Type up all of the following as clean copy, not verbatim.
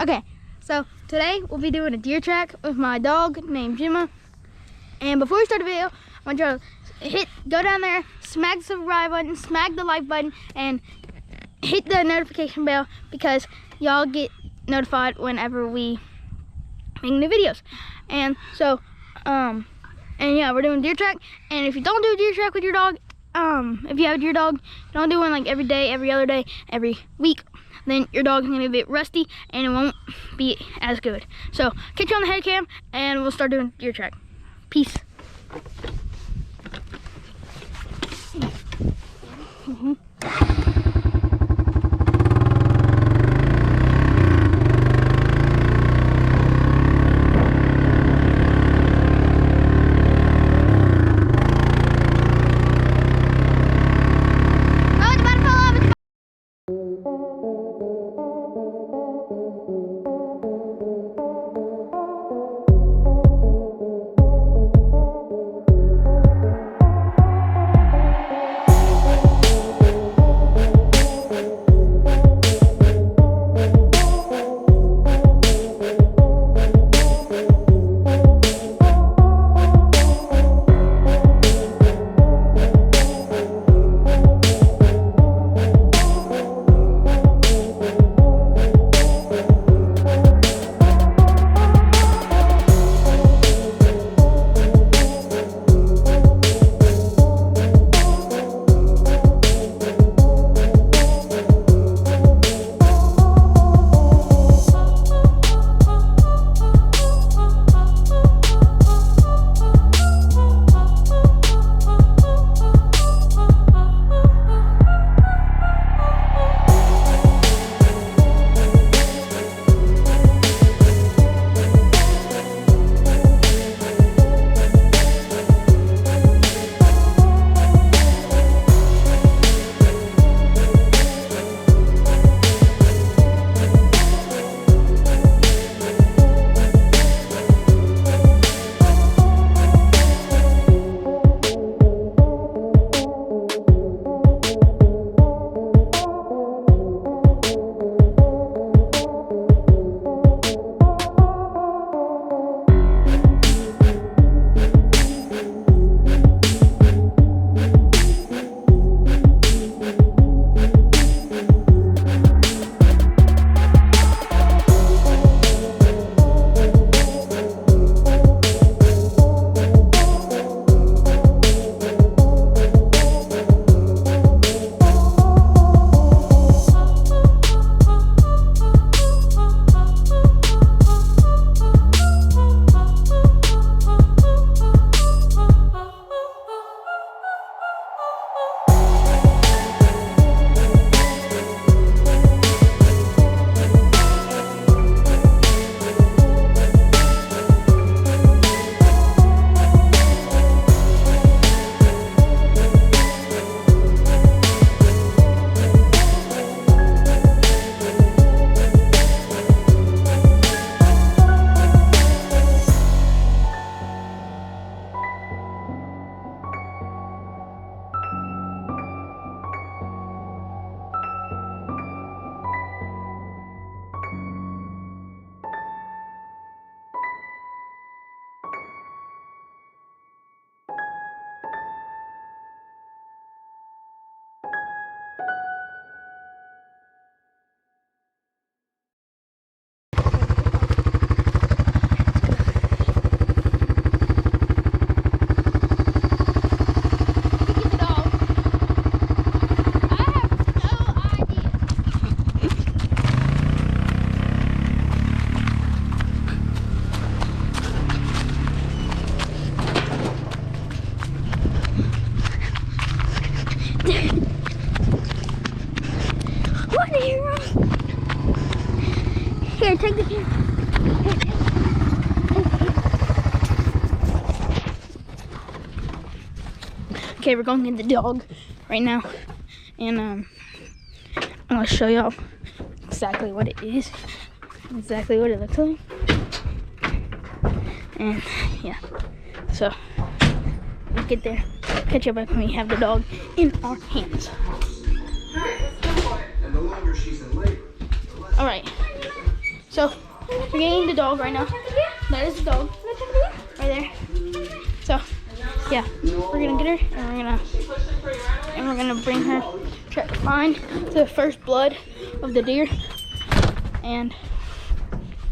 Okay, so today we'll be doing a deer track with my dog named Gemma. And before we start the video, I want you to go down there, smack the subscribe button, smack the like button, and hit the notification bell because y'all get notified whenever we make new videos. And so, and yeah, we're doing deer track. And if you don't do a deer track with your dog, if you have a deer dog, don't do one like every day, every other day, every week. Then your dog's gonna be a bit rusty and it won't be as good. So catch you on the head cam and we'll start doing deer track. Peace. What are you? Here, take the camera. Okay, we're going to get the dog right now, and I'm gonna show y'all exactly what it is, exactly what it looks like, and yeah. So we'll get there, catch up when we have the dog in our hands. And the longer she's in labor, the less. All right. So we're getting the dog right now. That is the dog right there. So yeah, we're gonna get her and we're gonna bring her to find the first blood of the deer and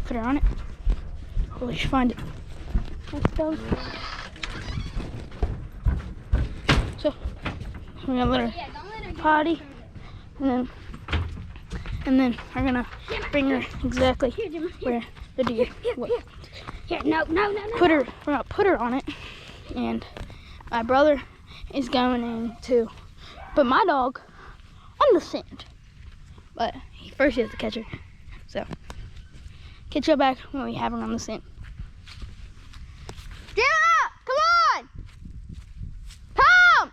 put her on it. Hopefully she find it. Let's go. So we're gonna let her potty, and then we're gonna bring her exactly where the deer was. No. We're gonna put her on it, and my brother is going to put my dog on the sand. But first he has to catch her. So catch her back when we have her on the scent. Gemma, come on! Come!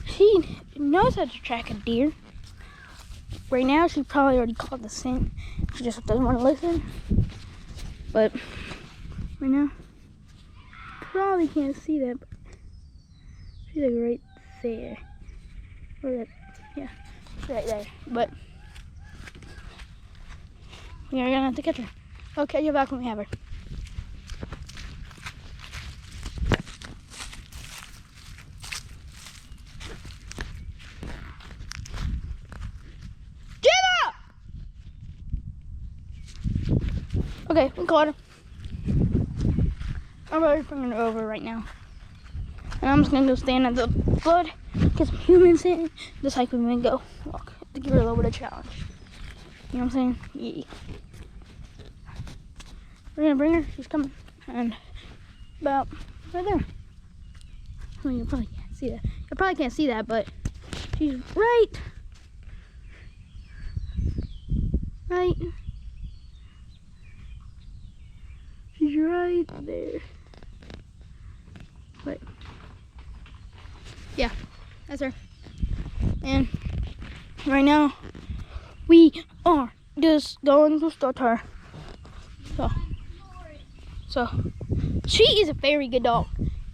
She knows how to track a deer. Right now, she probably already caught the scent. She just doesn't want to listen. But right now, probably can't see that. But she's like right there. Or that, yeah, right there. But we're gonna have to catch her. I'll catch you back when we have her. Okay, we caught her. I'm about to bring her over right now. And I'm just gonna go stand at the blood, get some humans in, just like we would go walk, to give her a little bit of challenge. You know what I'm saying? Yeah. We're gonna bring her, she's coming. And about right there. I mean, you probably can't see that. You probably can't see that, but she's right. She's right there. But yeah, that's her. And right now we are just going to start her. So she is a very good dog.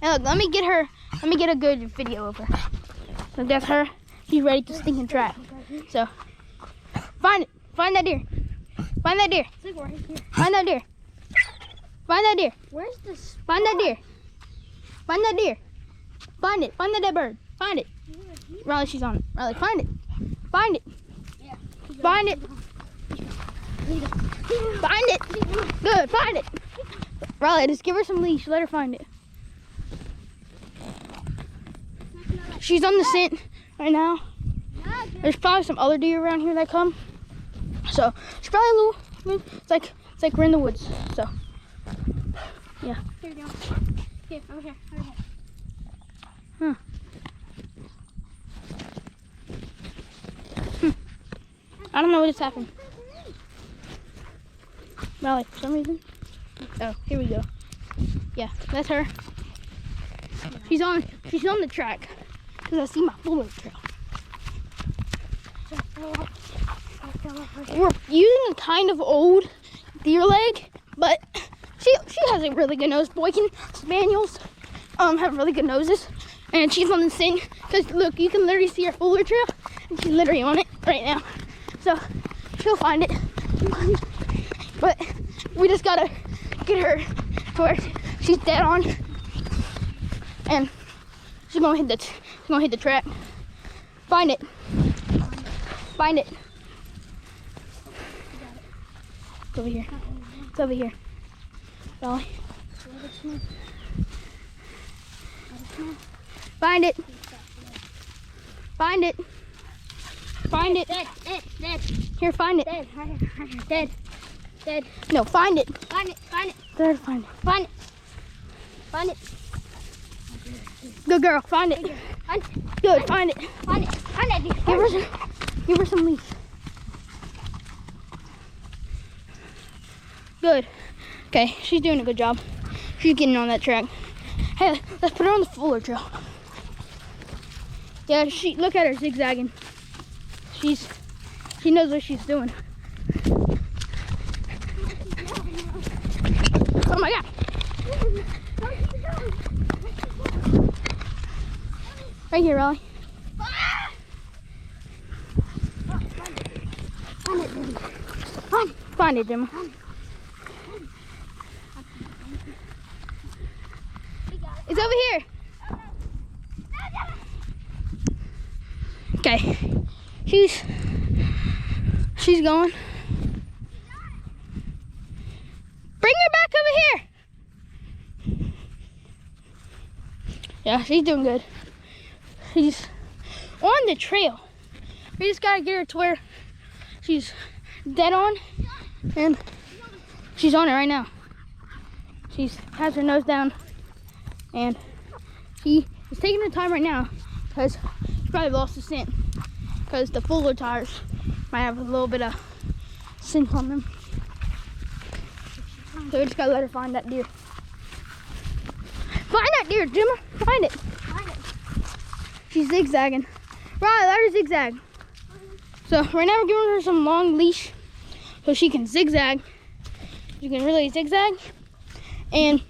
And look, let me get a good video of her. So that's her. She's ready to stink and trap. So find that deer. Find that deer. Find that deer. Find that deer. Where's this? Find that deer. Find that deer. Find it. Find that dead bird. Find it. Riley, she's on it. Riley, find it. Find it. Yeah. Find it. Find it. Good. Find it. Riley, just give her some leash. Let her find it. She's on the scent right now. There's probably some other deer around here that come. So she's probably a little. It's like we're in the woods. So yeah. Here we go. Here, over here. Huh. I don't know what just happened. Riley, for some reason. Oh, here we go. Yeah, that's her. She's on the track because I see my fuller trail. We're using a kind of old deer leg, but she has a really good nose. Boykin Spaniels have really good noses, and she's on the scent because look, you can literally see her fuller trail, and she's literally on it right now. So she'll find it, but we just gotta get her to where she's dead on, and she's gonna hit the track. Find it. Find it. It's over here. It's over here. Dolly. Find it. Find it. Find it. Dead. Here, find it. Dead. No, find it. Find it. There, find it. Find it. Good girl, find it. Find it. Good, find it. Find it. Give her some leash. Good. Okay, she's doing a good job. She's getting on that track. Hey, let's put her on the fuller trail. Yeah, look at her zigzagging. She knows what she's doing. Right here, Raleigh. Find it, Gemma. It's over here. Okay. She's going. Bring her back over here. Yeah, she's doing good. She's on the trail. We just gotta get her to where she's dead on, and she's on it right now. She has her nose down, and she is taking her time right now because she probably lost the scent because the fuller tires might have a little bit of scent on them. So we just gotta let her find that deer. Find that deer, Gemma. Find it. She's zigzagging. Right, let her zigzag. So right now we're giving her some long leash so she can zigzag. She can really zigzag. And